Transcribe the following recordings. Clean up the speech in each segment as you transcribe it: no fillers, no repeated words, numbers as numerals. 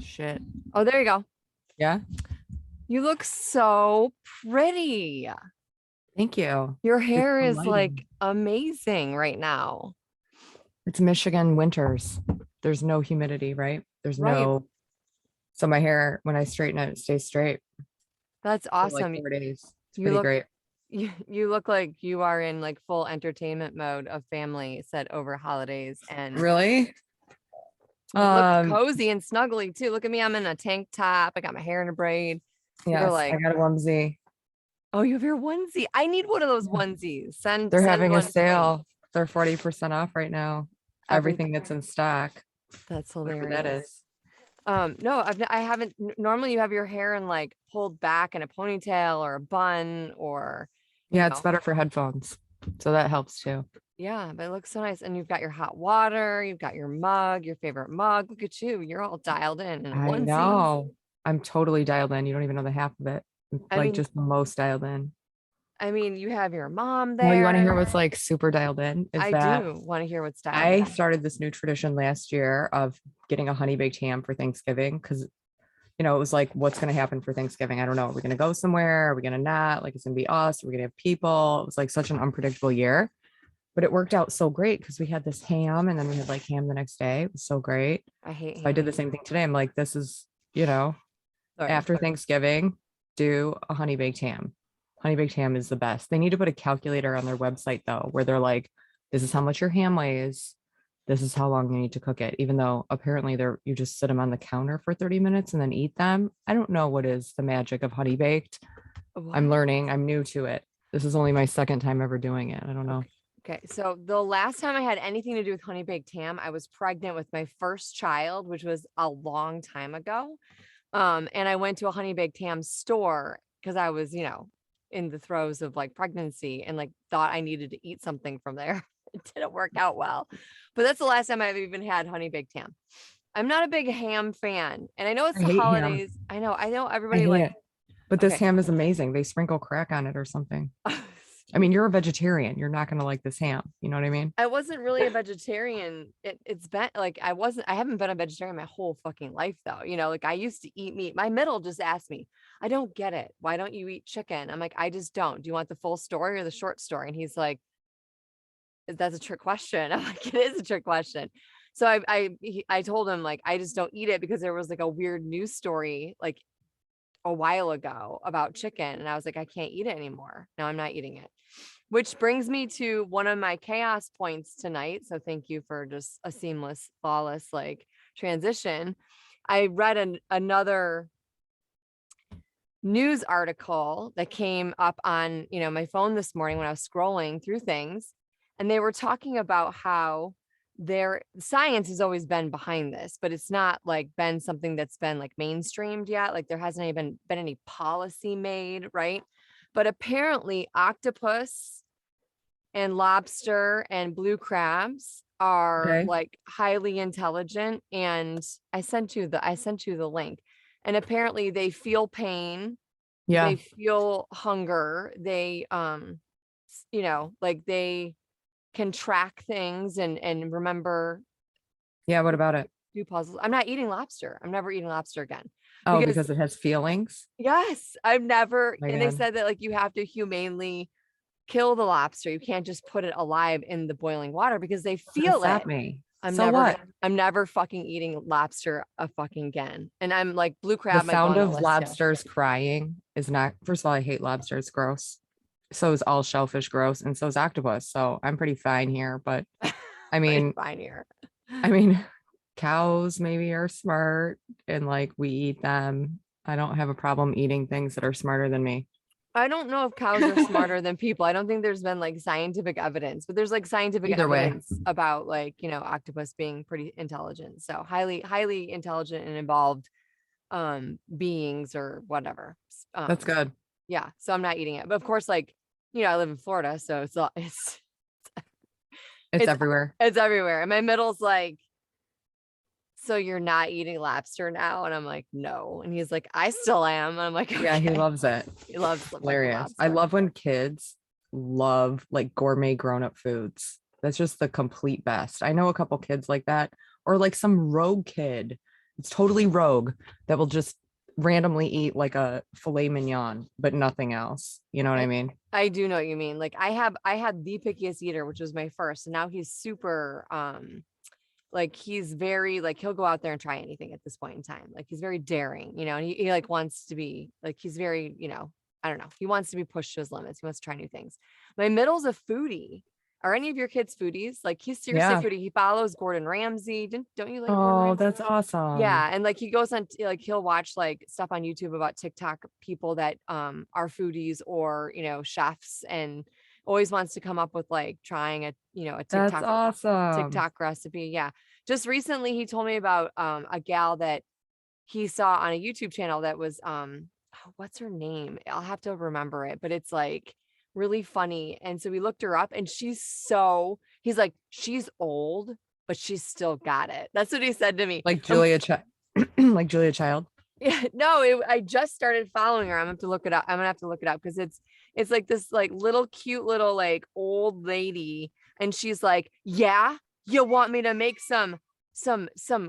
Shit. Oh, there you go. Yeah. You look so pretty. Thank you. Your It's hair the is like lighting. amazing right now. It's Michigan winters. There's no humidity, right? There's Right. no. So my hair, when I straighten it, it stays straight That's for like awesome. 4 days. It's You pretty look great. you look like you are in like full entertainment mode of family set over holidays and Really? you look Um, cozy and snuggly too. Look at me. I'm in a tank top. I got my hair in a braid. You're yes, I like, got a onesie. oh, you have your onesie. I need one of those Yeah. onesies. Send They're send having a one to me. sale. They're 40% off right now. Everything Everything. that's in stock, That's whatever that hilarious. is. No, I haven't. Normally, you have your hair in like pulled back in a ponytail or a bun, or you Yeah, it's know, better for headphones. So that helps too. yeah. But it looks so nice, and you've got your hot water, you've got your mug, your favorite mug. Look at you. You're all dialed in a I onesie. know. I'm totally dialed in. You don't even know the half of it. I'm, I like mean, just the most dialed in. you have your mom Well, you want to hear there. what's like super dialed in? Is I that do want to hear what's dialed I in. started this new tradition last year of getting a honey baked ham for Thanksgiving because it was like, what's going to happen for Thanksgiving? I don't know. Are we going to go somewhere? Are we going to not? Like, it's going to be us. Are we going to have people? It was like such an unpredictable year, but it worked out so great because we had this ham and then we had like ham the next day. It was so great. I hate So I did ham. the same thing today. I'm like, this is, you know, Sorry. after Thanksgiving, do a honey baked ham. Honey baked ham is the best. They need to put a calculator on their website though, where they're like, this is how much your ham weighs. This is how long you need to cook it. Even though apparently you just sit them on the counter for 30 minutes and then eat them. I don't know what is the magic of honey baked. I'm What? learning. I'm new to it. This is only my second time ever doing it. I don't know. Okay. Okay. So the last time I had anything to do with honey baked ham, I was pregnant with my first child, which was a long time ago. And I went to a honey baked ham store because I was, in the throes of like pregnancy and like thought I needed to eat something from there. It didn't work out well. But that's the last time I've even had honey baked ham. I'm not a big ham fan. And I know it's I the hate ham. holidays. I know I everybody hate like, it. But this okay. ham is amazing. They sprinkle crack on it or something. I mean, you're a vegetarian. You're not going to like this ham. You know what I mean? I wasn't really a vegetarian. It's been like I haven't been a vegetarian my whole fucking life though. Like I used to eat meat. My middle just asked me, I don't get it. Why don't you eat chicken? I'm like, I just don't. Do you want the full story or the short story? And he's like, that's a trick question. I'm like, it is a trick question. So I told him like I just don't eat it because there was like a weird news story like a while ago about chicken. And I was like, I can't eat it anymore. No, I'm not eating it. Which brings me to one of my chaos points tonight. So thank you for just a seamless, flawless like transition. I read another news article that came up on, my phone this morning when I was scrolling through things. And they were talking about how their science has always been behind this, but it's not like been something that's been like mainstreamed yet. Like there hasn't even been any policy made, right? But apparently octopus and lobster and blue crabs are Okay. like highly intelligent. And I sent you the link. And apparently they feel pain, Yeah. they feel hunger, they like they can track things and remember, Yeah. What about it? do puzzles. I'm not eating lobster. I'm never eating lobster again. Oh, Because because it has feelings. yes, I've never, My and they God. said that like you have to humanely kill the lobster. You can't just put it alive in the boiling water because they It's gonna feel sap it. me. I'm So never what? gonna, I'm never fucking eating lobster a fucking again. And I'm like blue The crab might go sound on the of list too. lobsters crying is not, first of all, I hate lobsters, gross. So is all shellfish gross, and so is octopus. So I'm pretty fine here. But I Pretty mean, fine here. I mean, cows maybe are smart and like we eat them. I don't have a problem eating things that are smarter than me. I don't know if cows are smarter than people. I don't think there's been like scientific evidence, but there's like scientific Either way, evidence about like, octopus being pretty intelligent. So highly, highly intelligent and involved beings or whatever. that's Um, good. yeah. So I'm not eating it. But of course, like, I live in Florida, so It's it's everywhere. it's everywhere. And my middle's like, so you're not eating lobster now? And I'm like, no. And he's like, I still am. And I'm like, Yeah, he okay. loves it. He loves It's the fucking hilarious. I lobster. love when kids love like gourmet grown-up foods. That's just the complete best. I know a couple kids like that, or like some rogue kid it's totally rogue that will just randomly eat like a filet mignon, but nothing else. You know what I mean? I do know what you mean. Like I had the pickiest eater, which was my first, and now he's super like he's very like he'll go out there and try anything at this point in time. Like he's very daring, you know, and he like wants to be like he's very, you know, I don't know. He wants to be pushed to his limits. He wants to try new things. My middle's a foodie. Are any of your kids foodies? Like he's seriously Yeah. foodie. He follows Gordon Ramsay. Don't you like Gordon Oh, Ramsay? that's awesome. Yeah, and like he goes on like he'll watch like stuff on YouTube about TikTok people that are foodies or, you know, chefs, and always wants to come up with like trying a, you know, a That's awesome. TikTok recipe. Yeah. Just recently he told me about a gal that he saw on a YouTube channel that was oh, what's her name? I'll have to remember it, but it's like really funny. And so we looked her up and he's like, she's old, but she's still got it. That's what he said to me. Like Julia like Julia Child. Yeah, no, I just started following her. I'm gonna have to look it up. I'm gonna have to look it up because it's like this like little cute little like old lady, and she's like, yeah, you want me to make some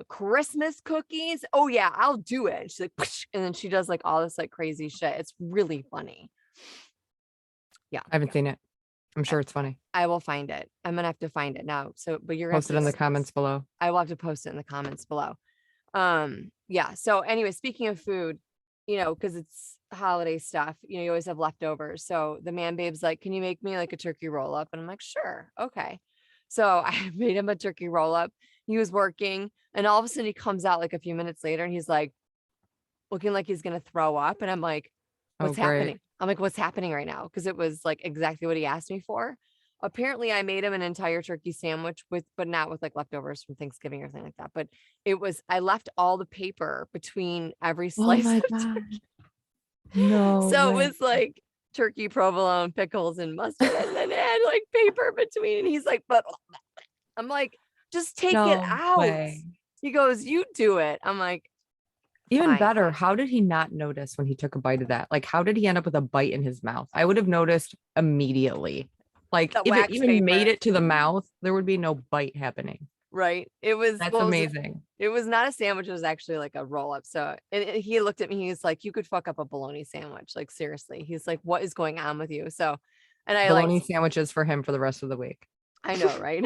Christmas cookies? Oh yeah, I'll do it. And she's like, "Psh," and then she does like all this like crazy shit. It's really funny. Yeah, I haven't seen it. I'm sure it's funny. I will find it. I'm gonna have to find it now. So, but you're gonna have Post it in the comments below. I will have to post it in the comments below. Yeah, so anyway, speaking of food, you know, because it's holiday stuff, you know, you always have leftovers. So the man babe's like, can you make me like a turkey roll up? And I'm like, sure, okay. So I made him a turkey roll up. He was working, and all of a sudden he comes out like a few minutes later and he's like looking like he's gonna throw up, and I'm like, Oh, what's great. happening? I'm like, what's happening right now? Because it was like exactly what he asked me for. Apparently, I made him an entire turkey sandwich but not with like leftovers from Thanksgiving or anything like that. But I left all the paper between every Oh slice my of God. turkey. No So it way. was like turkey, provolone, pickles, and mustard. And then it had like paper between. And he's like, but I'm like, just take it No out. way. He goes, you do it. I'm like, Even fine. better, how did he not notice when he took a bite of that? Like, how did he end up with a bite in his mouth? I would have noticed immediately. Like, The if it wax even made paper. it to the mouth, there would be no bite happening. Right. It was, That's well, amazing. it was not a sandwich. It was actually like a roll up. So and he looked at me. He's like, you could fuck up a bologna sandwich. Like, seriously. He's like, what is going on with you? So, and I like, Bologna sandwiches for him for the rest of the week. I know, right?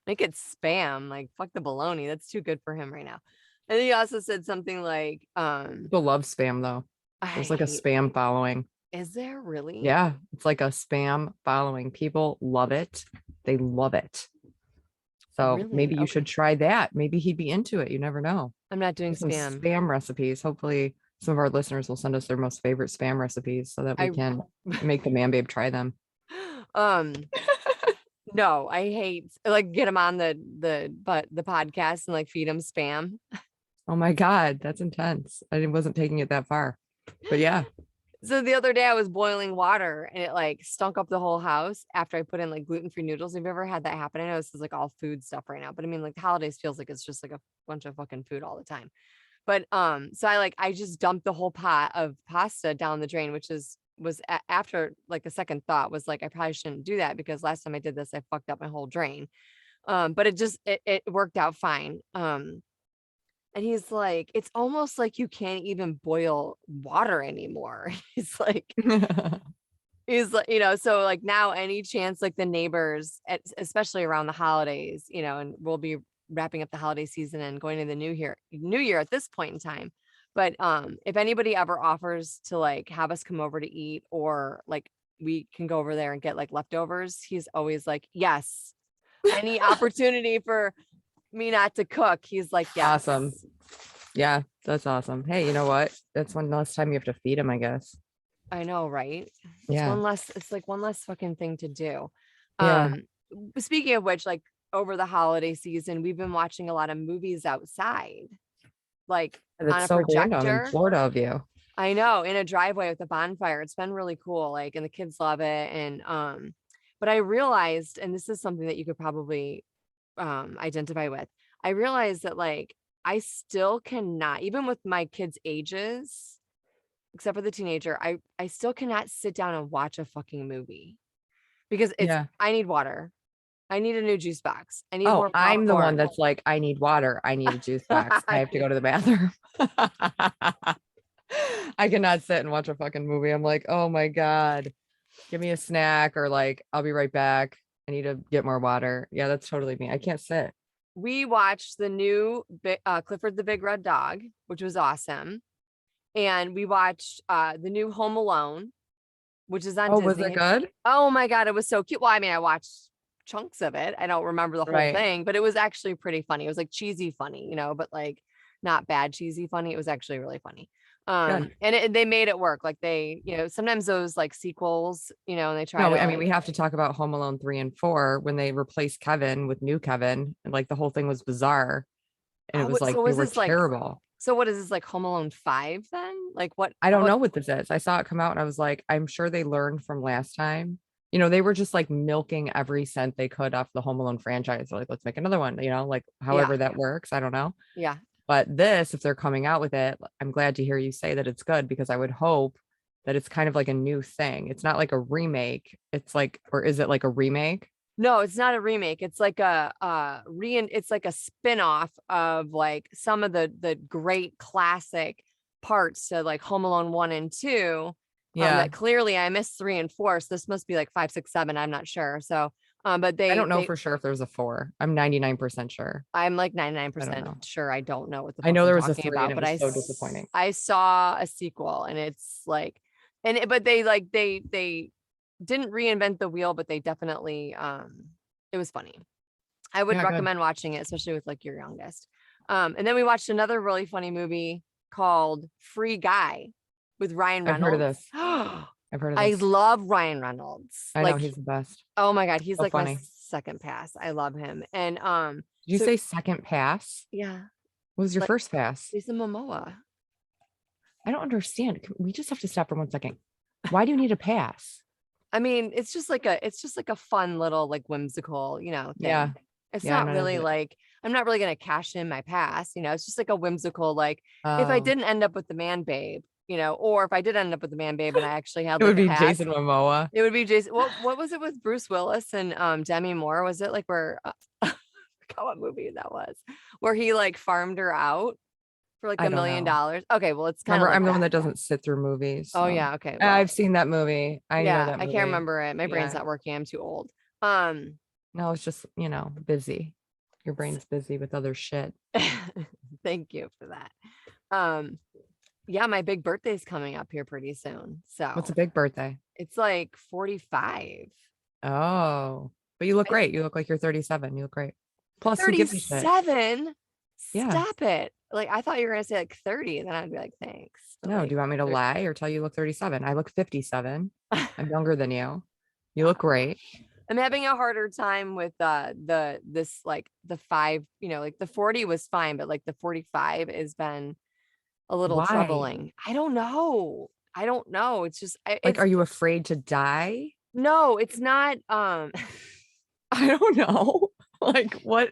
Make it spam. Like, fuck the bologna. That's too good for him right now. And then he also said something like, People love spam though. There's like a spam following. is there really? Yeah, it's like a spam following. People love it. They love it. So Really? maybe you Okay. should try that. Maybe he'd be into it. You never know. I'm not doing There's some spam. spam recipes. Hopefully, some of our listeners will send us their most favorite spam recipes so that we I can make the man babe try them. um no, I hate like get him on the podcast and like feed him spam. Oh my God, that's intense. I wasn't taking it that far. But yeah. So the other day I was boiling water and it like stunk up the whole house after I put in like gluten-free noodles. Have you ever had that happen? I know this is like all food stuff right now, but I mean like the holidays feels like it's just like a bunch of fucking food all the time. But so I just dumped the whole pot of pasta down the drain, which after like a second thought was like I probably shouldn't do that because last time I did this I fucked up my whole drain. But it worked out fine. And he's like, it's almost like you can't even boil water anymore. He's like, you know, so like now any chance like the neighbors, especially around the holidays, you know, and we'll be wrapping up the holiday season and going to the new year at this point in time. But if anybody ever offers to like have us come over to eat or like we can go over there and get like leftovers, he's always like, yes, any opportunity for me not to cook. He's like, yes. Awesome. Yeah, that's awesome. Hey, you know what? That's one less time you have to feed him, I guess. I know, right? Yeah. It's like one less fucking thing to do. Yeah. Speaking of which, like over the holiday season, we've been watching a lot of movies outside, like on That's a so random in projector. Florida of you. I know, in a driveway with a bonfire. It's been really cool. Like, and the kids love it. And but I realized, and this is something that you could probably identify with. I realized that like I still cannot, even with my kids' ages, except for the teenager, I still cannot sit down and watch a fucking movie because Yeah. I need water. I need a new juice box. I need Oh, more I'm the one popcorn. that's like, I need water. I need a juice box. I have to go to the bathroom. I cannot sit and watch a fucking movie. I'm like, oh my God, give me a snack or like, I'll be right back. I need to get more water. Yeah, that's totally me. I can't sit. We watched the new Clifford the Big Red Dog, which was awesome. And we watched the new Home Alone, which is on Oh, was it Disney. good? Oh my God, it was so cute. Well, I mean, I watched chunks of it. I don't remember the whole Right. thing, but it was actually pretty funny. It was like cheesy funny, but like not bad cheesy funny. It was actually really funny. Good. And they made it work. Like they, sometimes those like sequels, and they try No, to I mean, like, we have to talk about Home Alone 3 and 4 when they replaced Kevin with new Kevin. And like the whole thing was bizarre. And it oh, was like, so they was were this like, terrible. so what is this like Home Alone 5 then? Like I don't what? know what this is. I saw it come out and I was like, I'm sure they learned from last time. They were just like milking every cent they could off the Home Alone franchise. They're like, let's make another one, like however Yeah. that works. I don't know. Yeah. But this, if they're coming out with it, I'm glad to hear you say that it's good because I would hope that it's kind of like a new thing. It's not like a remake. It's like, or is it like a remake? No, it's not a remake. It's like it's like a spin-off of like some of the great classic parts to like Home Alone 1 and 2. Yeah. That clearly I missed 3 and 4. So this must be like 5, 6, 7. I'm not sure. So but I don't know they for sure if there's a 4. I'm 99% sure. I'm like I don't 99% know. sure I don't know what the I fuck know I'm there was a talking 3 and about, it but was so disappointing. I saw a sequel and it's like but they like they didn't reinvent the wheel, but they definitely it was funny. I would Yeah, good. recommend watching it, especially with like your youngest. And then we watched another really funny movie called Free Guy with Ryan I've heard of Reynolds. this. I've heard of I this. love Ryan Reynolds. I know Like, he's the best. oh my God, he's So like my funny. second pass. I love him. And Did you so say second pass? yeah, What was your like first pass? Jason Momoa. I don't understand. We just have to stop for 1 second. Why do you need a pass? I mean, it's just like a fun little like whimsical, Yeah. thing. It's Yeah, I'm not not really into it. like I'm not really gonna cash in my pass, it's just like a whimsical, like if I Oh, didn't end up with the man babe, or if I did end up with the man babe and I actually had it would like a be pass, Jason Momoa. it would be Jason. What was it with Bruce Willis and Demi Moore? Was it like where I forgot what movie that was, where he like farmed her out for like I $1 don't million? know. Okay, well it's kind of Remember, like I'm the one that. that doesn't sit through movies. Oh So yeah, okay, well I've seen that movie. I know yeah, that I can't movie. remember it. My brain's Yeah. not working. I'm too old. Um, No, it's just, busy. Your brain's busy with other shit. thank you for that. Um, yeah, my big birthday's coming up here pretty soon. What's So a big birthday? it's like 45. Oh, but you look I, great. You look like you're 37. You look great. Plus, who gives a shit? 37. Yeah. Stop it. Like I thought you were gonna say like 30, and then I'd be like, thanks. But No, do like you want me to lie or tell you look 37? I look 57. I'm younger than you. You look great. I'm having a harder time with this like the 5, like the 40 was fine, but like the 45 has been a little Why? troubling. I don't know. I don't know. It's just Like, it's are you afraid to die? no, it's not I don't know. Like, what?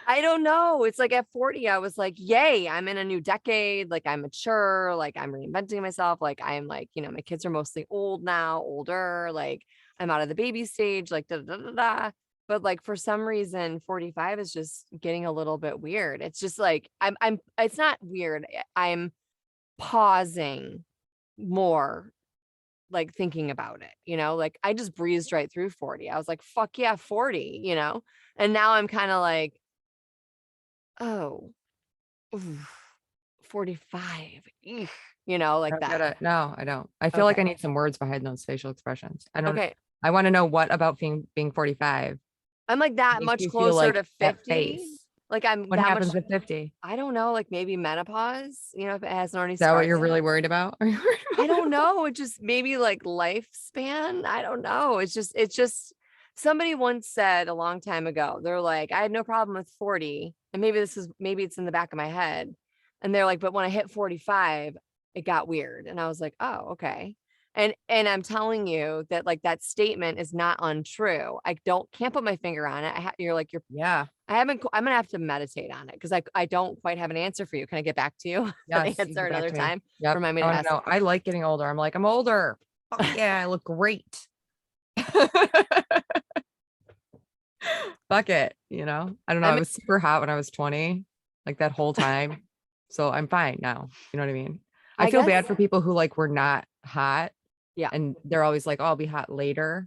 I don't know. It's like at 40, I was like, yay, I'm in a new decade. Like I'm mature, like I'm reinventing myself. Like I'm like, my kids are mostly older, like I'm out of the baby stage, like da da da da. But like for some reason, 45 is just getting a little bit weird. It's just like I'm it's not weird. I'm pausing more, like thinking about it, like I just breezed right through 40. I was like, fuck yeah, 40, and now I'm kind of like, oh, oof, 45, eek, I like don't get that. it. No, I don't. I feel like Okay. I need some words behind those facial expressions. I don't. Okay. I want to know what about being 45 I'm like that makes much you feel closer like to that 50. face. Like I'm What that much, happens at 50? I don't know, like maybe menopause, if it hasn't already Is that what you're started. really worried about? Are you worried I about don't menopause? know. It just maybe like lifespan. I don't know. It's just somebody once said a long time ago, they're like, I had no problem with 40. And maybe it's in the back of my head. And they're like, but when I hit 45, it got weird. And I was like, oh, okay. And I'm telling you that like that statement is not untrue. I can't put my finger on it. You're like, Yeah. I'm gonna have to meditate on it because I don't quite have an answer for you. Can I get back to you for the Yes. You answer get back another to me. time? Yep. Remind me I to want to ask. know. I like getting older. I'm like, I'm older. Fuck yeah, I look great. Fuck it. You know, I don't know. I I mean, was super hot when I was 20, like that whole time. So I'm fine now. You know what I mean? I I feel guess, bad for people who like were not hot yeah, and they're always like, oh, I'll be hot later.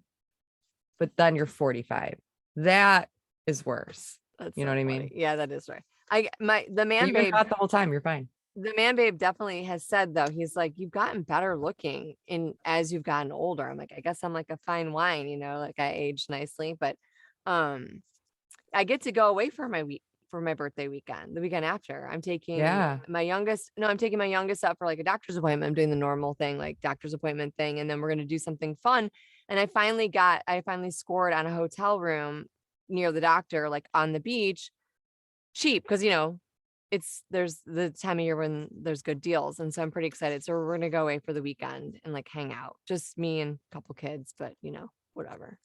But then you're 45. That is worse. that's You know so what I funny. mean? Yeah, that is right. The But man you've been babe, hot the whole time. You're fine. the man babe definitely has said though, he's like, you've gotten better looking in as you've gotten older. I'm like, I guess I'm like a fine wine, like I aged nicely, but um I get to go away for my birthday weekend, the weekend after. Yeah. I'm taking my youngest up for like a doctor's appointment. I'm doing the normal thing, like doctor's appointment thing, and then we're gonna do something fun. And I finally scored on a hotel room near the doctor, like on the beach, cheap, because there's the time of year when there's good deals. And so I'm pretty excited. So we're gonna go away for the weekend and like hang out. Just me and a couple kids, but whatever.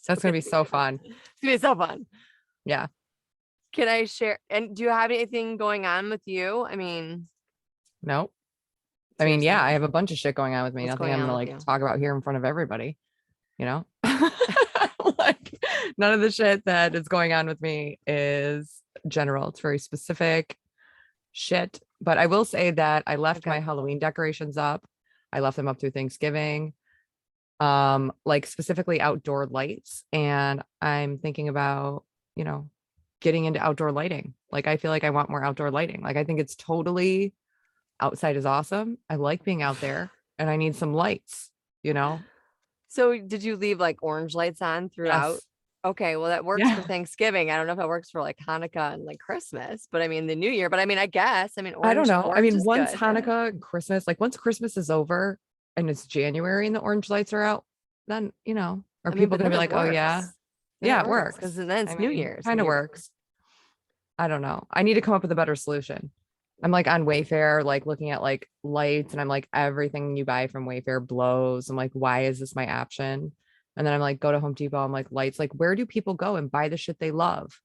Still That's going to gonna be be so good. fun. It's gonna be so fun. Yeah. Can I share? And do you have anything going on with you? I mean, Nope. I mean, yeah, seriously, I have a bunch of shit going on with me. what's Nothing going I'm on gonna with like you? talk about here in front of everybody, you know? Like none of the shit that is going on with me is general. It's very specific shit. But I will say that I left Okay. my Halloween decorations up. I left them up through Thanksgiving. Like specifically outdoor lights. And I'm thinking about, you know, getting into outdoor lighting. Like I feel like I want more outdoor lighting. Like I think it's totally outside is awesome. I like being out there and I need some lights, you know? So did you leave like orange lights on throughout? Yes. Okay, well that works for Yeah. Thanksgiving. I don't know if it works for like Hanukkah and like Christmas, but I mean the New Year. But I mean, I guess. I mean, I don't know. I orange mean, is once good. Hanukkah and Christmas, like once Christmas is over and it's January and the orange lights are out, then, you know, are I mean, people but going to then be it like, oh, yeah, works. Then it yeah, it works because works. then I it's New mean, Year's kind and of you're works. I don't know. I need to come up with a better solution. I'm like on Wayfair, like looking at like lights, and I'm like, everything you buy from Wayfair blows. I'm like, why is this my option? And then I'm like, go to Home Depot. I'm like, lights. Like, where do people go and buy the shit they love?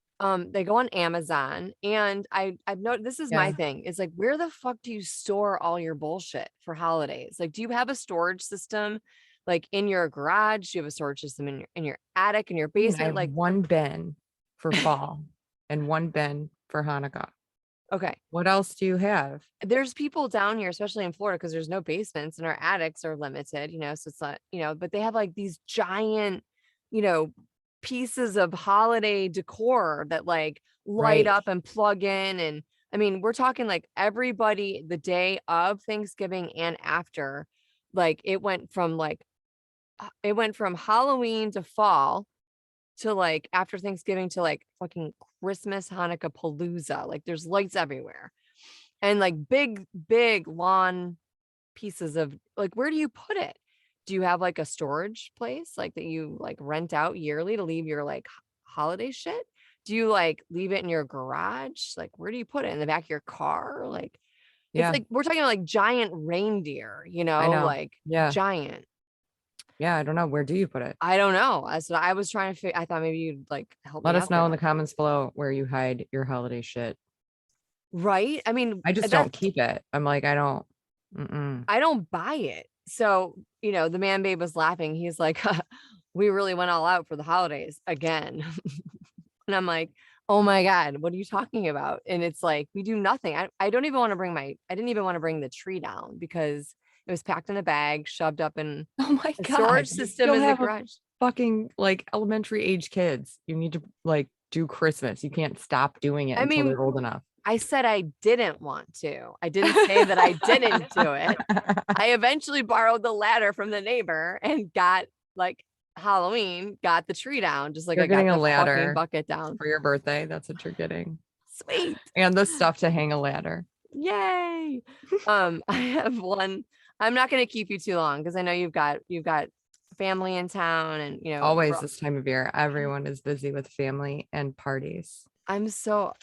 they go on Amazon and I've noticed this is my Yeah. thing. It's like where the fuck do you store all your bullshit for holidays? Like, do you have a storage system like in your garage? Do you have a storage system in your attic, in your I mean, I basement? have Like, one bin for fall and one bin for Hanukkah. okay. What else do you have? There's people down here, especially in Florida, because there's no basements and our attics are limited, so it's not, but they have like these giant, you know, pieces of holiday decor that like light Right. up and plug in. And I mean, we're talking like everybody the day of Thanksgiving and after, like it went from Halloween to fall to like after Thanksgiving to like fucking Christmas, Hanukkah palooza. Like there's lights everywhere and like big lawn pieces of like, where do you put it? Do you have like a storage place like that you like rent out yearly to leave your like holiday shit? Do you like leave it in your garage? Like, where do you put it? In the back of your car? Like, it's Yeah, like we're talking like giant reindeer, I know. like Yeah. giant. Yeah. I don't know. Where do you put it? I don't know. That's what I was trying to figure. I thought maybe you'd like help Let me us out there. know in the comments below where you hide your holiday shit. Right? I mean, I just that don't keep it. I'm like, I don't. Mm-mm. I don't buy it. So, the man babe was laughing. He's like, we really went all out for the holidays again. And I'm like, oh my God, what are you talking about? And it's like, we do nothing. I don't even want to I didn't even want to bring the tree down because it was packed in a bag, shoved up in Oh my a God. storage system You'll in the have a garage. fucking like elementary age kids. You need to like do Christmas. You can't stop doing it I until mean, they're old enough. I said I didn't want to. I didn't say that I didn't do it. I eventually borrowed the ladder from the neighbor and got like Halloween, got the tree down, just like You're I got getting a the fucking ladder bucket down. for your birthday. That's what you're getting. Sweet. And the stuff to hang a ladder. Yay. I have one. I'm not gonna keep you too long because I know you've got family in town and Always this time of year, everyone is busy with family and parties. I'm so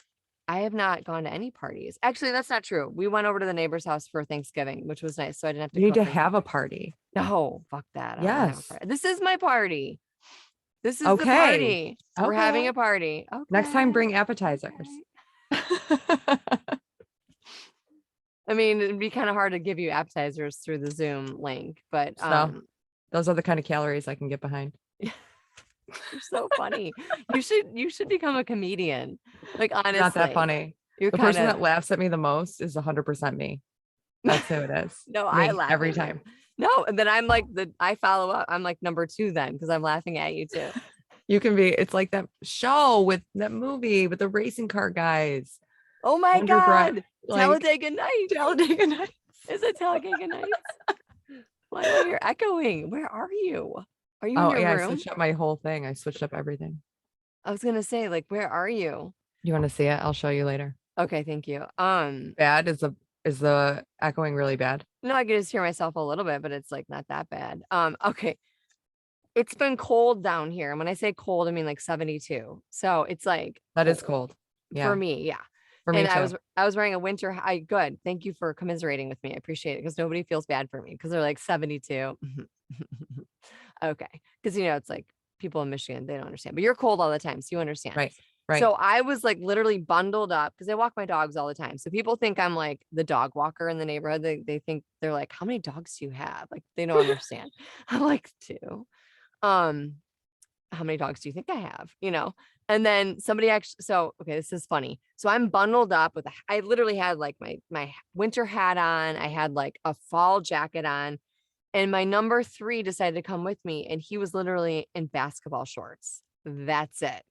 I have not gone to any parties. Actually, that's not true. We went over to the neighbor's house for Thanksgiving, which was nice. So I didn't have to You need cook. to have a party. No, fuck that. I don't want to have a Yes. party. This is my party. This is the Okay. party. We're having Okay. a party. Next time, Okay. bring appetizers. I mean, it'd be kind of hard to give you appetizers through the Zoom link, but So those are the kind of calories I can get behind. You're so funny. You should become a comedian. Like I'm not that honestly, funny. you're The kind person of that laughs at me the most is 100% me. That's who it is. no, I Me laugh every at you. time. No, and then I'm like I follow up. I'm like number two then because I'm laughing at you too. You can be, it's like that show with that movie with the racing car guys. Oh my Wonder Bread, God. like Talladega Nights. Talladega Nights. Is it Talladega Nights? Why do I hear echoing? Where are you? Are you in Oh your yeah, I room? switched up my whole thing. I switched up everything. I was gonna say, like, where are you? You want to see it? I'll show you later. Okay, thank you. Bad is the echoing really bad? No, I can just hear myself a little bit, but it's like not that bad. Okay. It's been cold down here. And when I say cold, I mean like 72. So it's like That is cold. for Yeah, me, yeah. for me And too. I was wearing a winter good. Thank you for commiserating with me. I appreciate it because nobody feels bad for me because they're like 72. Okay. Because it's like people in Michigan, they don't understand. But you're cold all the time, so you understand. Right, right. So I was like literally bundled up because I walk my dogs all the time. So people think I'm like the dog walker in the neighborhood. They think they're like, how many dogs do you have? Like they don't understand. I'm like two. Um, how many dogs do you think I have? And then somebody actually, so okay, this is funny. So I'm bundled up with I literally had like my winter hat on. I had like a fall jacket on, and my number three decided to come with me, and he was literally in basketball shorts. That's it.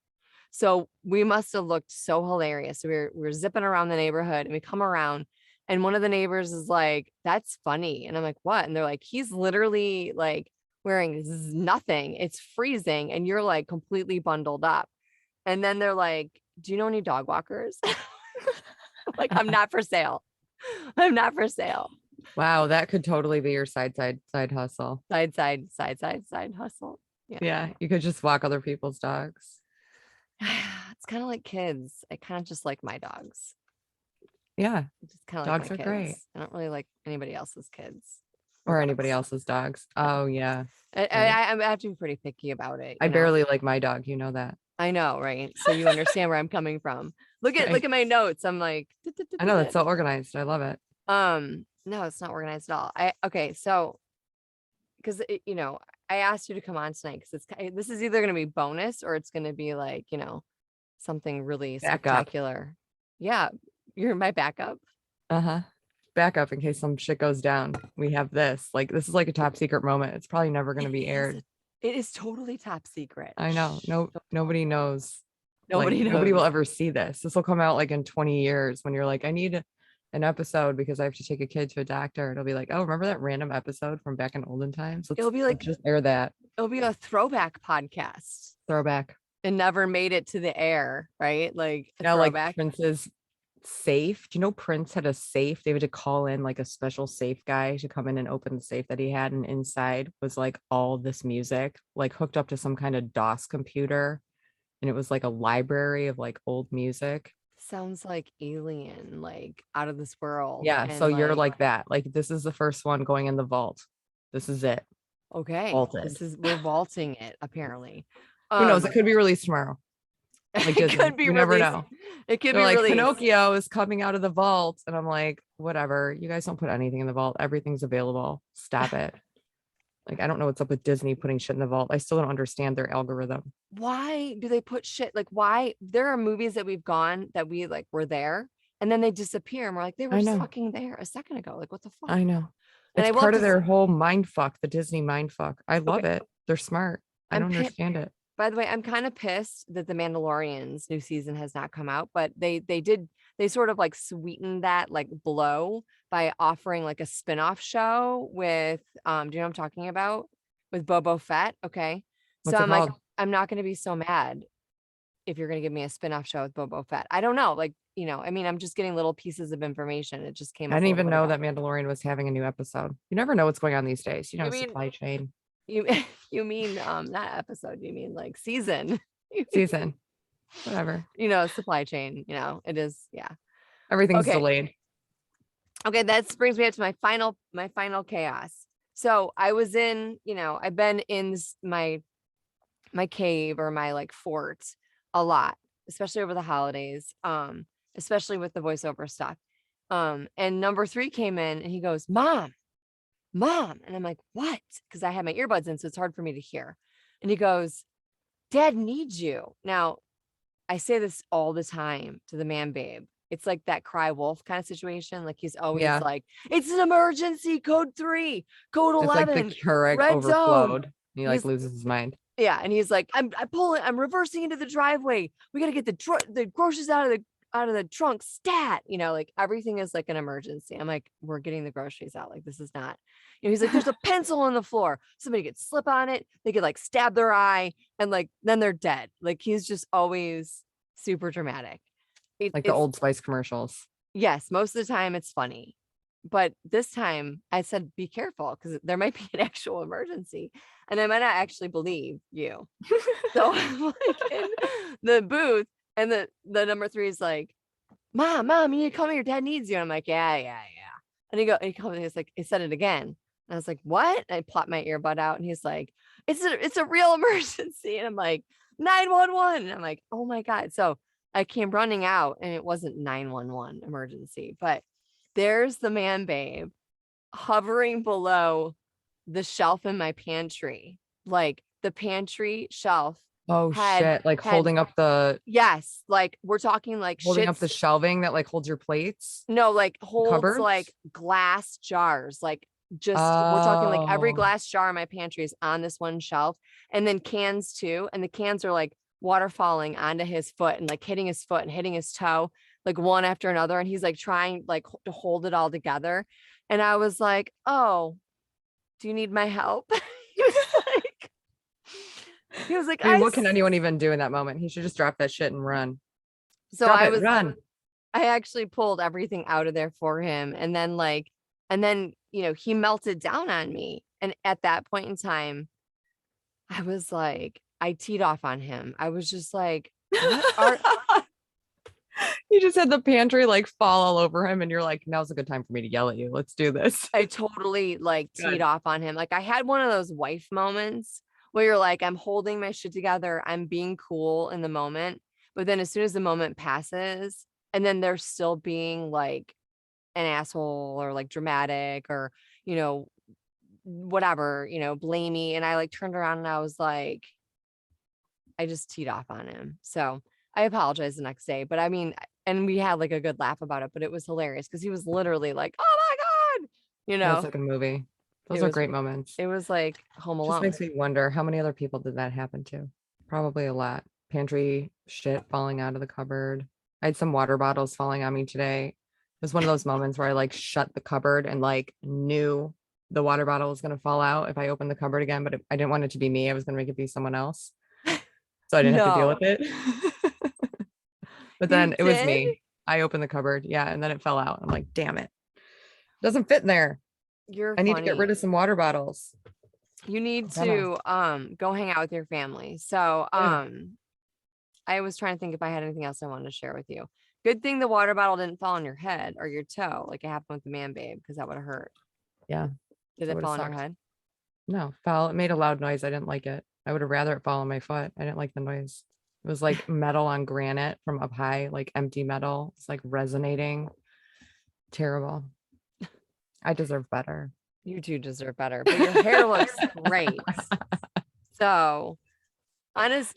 So we must have looked so hilarious. So we were zipping around the neighborhood, and we come around, and one of the neighbors is like, "That's funny," and I'm like, "What?" And they're like, "He's literally like wearing nothing. It's freezing, and you're like completely bundled up." And then they're like, "Do you know any dog walkers?" Like, I'm not for sale. I'm not for sale. Wow, that could totally be your side hustle. Side hustle. Yeah, you could just walk other people's dogs. It's kind of like kids. I kind of just like my dogs. Yeah, Just kind of like dogs my are great. kids. I don't really like anybody else's kids Or dogs. anybody else's dogs. Oh yeah. I, Right. I have to be pretty picky about it. I barely like my dog, you know that. I know, right? So you understand where I'm coming from. Look Right. at my notes. I'm like, I know that's so organized. I love it. no, it's not organized at all. Okay, so because I asked you to come on tonight because this is either going to be bonus or it's going to be like something really Backup. spectacular. Yeah, you're my backup. Uh-huh. Backup in case some shit goes down. We have this. Like this is like a top secret moment. It's probably never going to be aired. It is totally top secret. I know. No, nobody knows. Nobody Like knows. nobody will ever see this. This will come out like in 20 years when you're like, I need an episode because I have to take a kid to a doctor. It'll be like, oh, remember that random episode from back in olden times? It'll be like let's just air that. It'll be a throwback podcast. Throwback. It never made it to the air, right? Like a Like throwback. Prince's safe. Do you know Prince had a safe? They had to call in like a special safe guy to come in and open the safe that he had, and inside was like all this music, like hooked up to some kind of DOS computer, and it was like a library of like old music. Sounds like alien, like out of this world. Yeah, And so you're like that. Like this is the first one going in the vault. This is it. okay, Vaulted. we're vaulting it apparently. Who knows? It could be released tomorrow. Like it could be you released. never know. It could They're be like released. Pinocchio is coming out of the vault, and I'm like, whatever. You guys don't put anything in the vault. Everything's available. Stop it. Like I don't know what's up with Disney putting shit in the vault. I still don't understand their algorithm. Why do they put shit like why there are movies that we've gone that we like were there and then they disappear and we're like they were just fucking there a second ago. Like what the fuck? I know. And It's part of their whole mind fuck, the Disney mind fuck. I love it. They're smart. I don't understand it. By the way, I'm kind of pissed that the Mandalorian's new season has not come out, but they sort of like sweetened that like blow by offering like a spin-off show with do you know what I'm talking about? With Boba Fett. Okay. What's So it I'm like, called? I'm not gonna be so mad if you're gonna give me a spin-off show with Boba Fett. I don't know. Like, I mean, I'm just getting little pieces of information. It just came I up. didn't even know that Mandalorian was having a new episode. You never know what's going on these days. You mean Supply chain. you mean not episode, you mean like season. Season. Whatever. Supply chain, it is, yeah. Everything's Okay. delayed. Okay, that brings me up to my final chaos. So I was in, I've been in my cave or my like fort a lot, especially over the holidays, especially with the voiceover stuff. And number three came in and he goes, Mom. And I'm like, what? Because I had my earbuds in, so it's hard for me to hear. And he goes, Dad needs you. Now, I say this all the time to the man babe. It's like that cry wolf kind of situation. Like he's always Yeah. like, it's an emergency, code 3, code It's like the 11, Keurig red zone. overflowed. He like He's loses his mind. yeah, and he's like, I'm reversing into the driveway. We gotta get the groceries out of the trunk, stat. Like everything is like an emergency. I'm like, we're getting the groceries out. Like, this is not, he's like, there's a pencil on the floor. Somebody could slip on it, they could like stab their eye, and like then they're dead. Like he's just always super dramatic. Like the It's Old Spice commercials. yes, most of the time it's funny. But this time I said, be careful because there might be an actual emergency and I might not actually believe you. So I'm like in the booth and the number 3 is like, mom, you need to come here. Your dad needs you. And I'm like, yeah. And he comes and he's like, he said it again. And I was like, what? And I plopped my earbud out and he's like, it's a real emergency. And I'm like, 911. And I'm like, oh my God. So I came running out and it wasn't 911 emergency, but there's the man babe hovering below the shelf in my pantry. Like the pantry shelf Oh had shit. Like had holding up yes, like we're talking like the shelving that like holds your plates. no, like holds Cupboards? like glass jars. Like just we're talking like every Oh. glass jar in my pantry is on this one shelf. And then cans too. And the cans are like water falling onto his foot and like hitting his foot and hitting his toe, like one after another. And he's like trying like to hold it all together. And I was like, oh, do you need my help? He was like, he was like, I mean, what can anyone even do in that moment? He should just drop that shit and run. so Drop it, run. I actually pulled everything out of there for him. And then, he melted down on me. And at that point in time, I was like, I teed off on him. I was just like, what are, You just had the pantry like fall all over him, and you're like, now's a good time for me to yell at you. Let's do this. I totally like teed Good. off on him. Like I had one of those wife moments where you're like, I'm holding my shit together. I'm being cool in the moment. But then as soon as the moment passes, and then they're still being like an asshole or like dramatic or, whatever, blamey. And I like turned around and I was like, I just teed off on him. So I apologized the next day. But I mean, and we had like a good laugh about it, but it was hilarious because he was literally like, oh my God, Yeah, it's like a movie. Those it are was great moments. it was like Home Just Alone. makes me wonder how many other people did that happen to? Probably a lot. Pantry shit falling out of the cupboard. I had some water bottles falling on me today. It was one of those moments where I like shut the cupboard and like knew the water bottle was going to fall out if I opened the cupboard again, but I didn't want it to be me. I was going to make it be someone else. So I didn't have to deal No, with it. But you then it was did? me. I opened the cupboard. Yeah. And then it fell out. I'm like, damn it. Doesn't fit in there. You're I need to get rid funny. of some water bottles. You need Gonna. to go hang out with your family. So Yeah. I was trying to think if I had anything else I wanted to share with you. Good thing the water bottle didn't fall on your head or your toe like it happened with the man babe, because that would have hurt. Yeah. Did That it would fall have on your sucked. head? No, fell. It made a loud noise. I didn't like it. I would have rather it fall on my foot. I didn't like the noise. It was like metal on granite from up high, like empty metal. It's like resonating. Terrible. I deserve better. You do deserve better, but your hair looks great. So,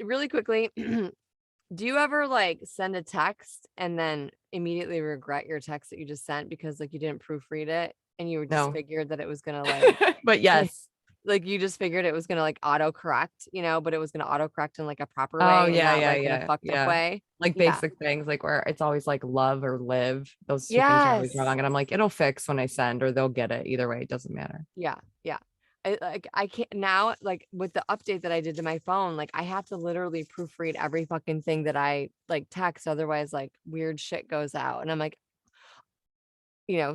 really quickly, do you ever like send a text and then immediately regret your text that you just sent because like you didn't proofread it and you just No. figured that it was gonna like But yes. like you just figured it was gonna like autocorrect, but it was gonna autocorrect in like a proper Oh way and yeah, not yeah, like in a yeah, fucked up yeah. way? Like Yeah. basic things, like where it's always like love or live. Those two things are always Yes. wrong. And I'm like, it'll fix when I send, or they'll get it. Either way, it doesn't matter. Yeah. Yeah. I can't now, like with the update that I did to my phone, like I have to literally proofread every fucking thing that I like text. Otherwise, like weird shit goes out. And I'm like,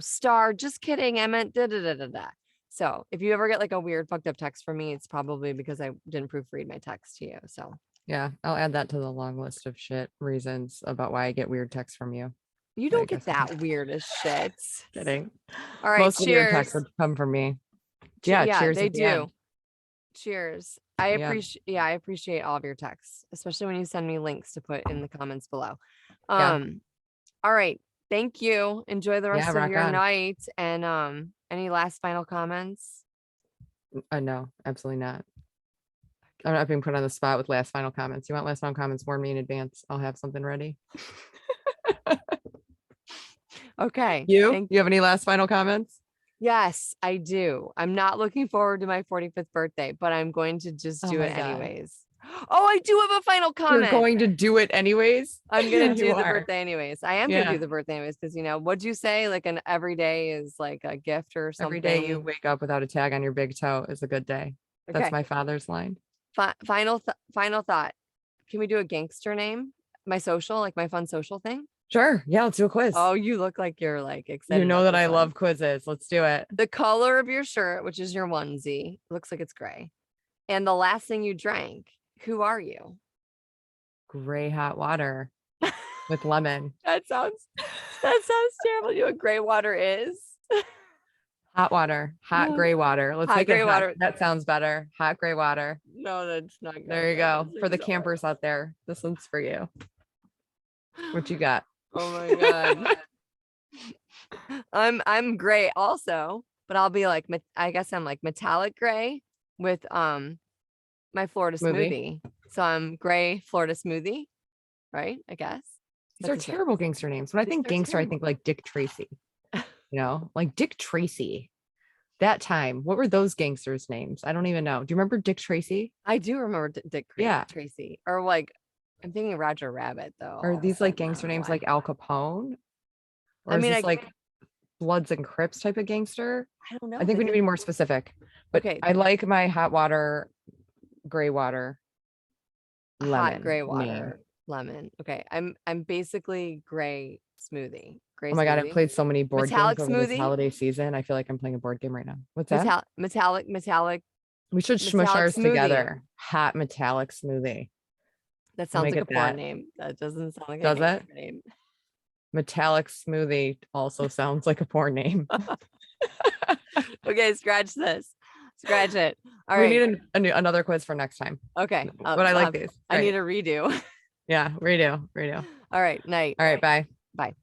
star, just kidding. I meant da da da da da. So if you ever get like a weird fucked up text from me, it's probably because I didn't proofread my text to you. So Yeah, I'll add that to the long list of shit reasons about why I get weird texts from you. you But I don't get guess I'm that weird as shit. kidding. All right. Most of the weird texts Cheers. would come from me. Yeah, Yeah, cheers they at the end. do. Cheers. Yeah. I appreciate all of your texts, especially when you send me links to put in the comments below. Yeah. All right. Thank you. Enjoy the rest of Rock your on. night. And any last final comments? No, absolutely not. I'm not being put on the spot with last final comments. You want last final comments? Warn me in advance. I'll have something ready. Okay. You have any last final comments? Yes, I do. I'm not looking forward to my 45th birthday, but I'm going to just Oh do it my God. anyways. Oh, I do have a final You're comment. going to do it anyways? I'm Yeah, gonna do you the are. birthday anyways. I am gonna do the birthday anyways because what'd you say? Like an every day is like a gift or something. Every day you wake up without a tag on your big toe is a good day. That's Okay. my father's line. Final thought. Can we do a gangster name? My social, like my fun social thing. Sure. Yeah, let's do a quiz. Oh, you look like you're like excited. You know about that this I one. love quizzes. Let's do it. The color of your shirt, which is your onesie, looks like it's gray. And the last thing you drank, who are you? Gray hot water with lemon. That sounds terrible. You know what gray water is? Hot water, hot gray water. Let's Hot make gray it water. That sounds better. Hot gray water. No, that's not good. There you go. For the campers out there, this one's for you. What you got? Oh my God. I'm gray also, but I'll be like, I guess I'm like metallic gray with my Florida smoothie. So I'm gray Florida smoothie, right? I guess. These are terrible gangster names. When I think gangster, I think like Dick Tracy. Like Dick Tracy. That time, what were those gangsters' names? I don't even know. Do you remember Dick Tracy? I do remember Dick Tracy. Or like, I'm thinking Roger Rabbit though. Are these like gangster names like Al Capone? Or I is mean, this like Bloods and Crips type of gangster? I don't know. I think we need to be more specific. But okay. I like my hot water, gray water, lemon. Hot gray water, name. lemon. Okay. I'm basically gray smoothie. Oh my God, I've played so many board metallic games over smoothie? this holiday season. I feel like I'm playing a board game right now. What's that? Metallic. We should smush ours smoothie. together. Hot metallic smoothie. That sounds like a porn name. That doesn't sound like a name. Metallic smoothie also sounds like a porn name. Okay, scratch this. Scratch it. All right. We need another quiz for next time. Okay. But I like these. I need a redo. Yeah, redo. All right. Night. All right, bye. Bye.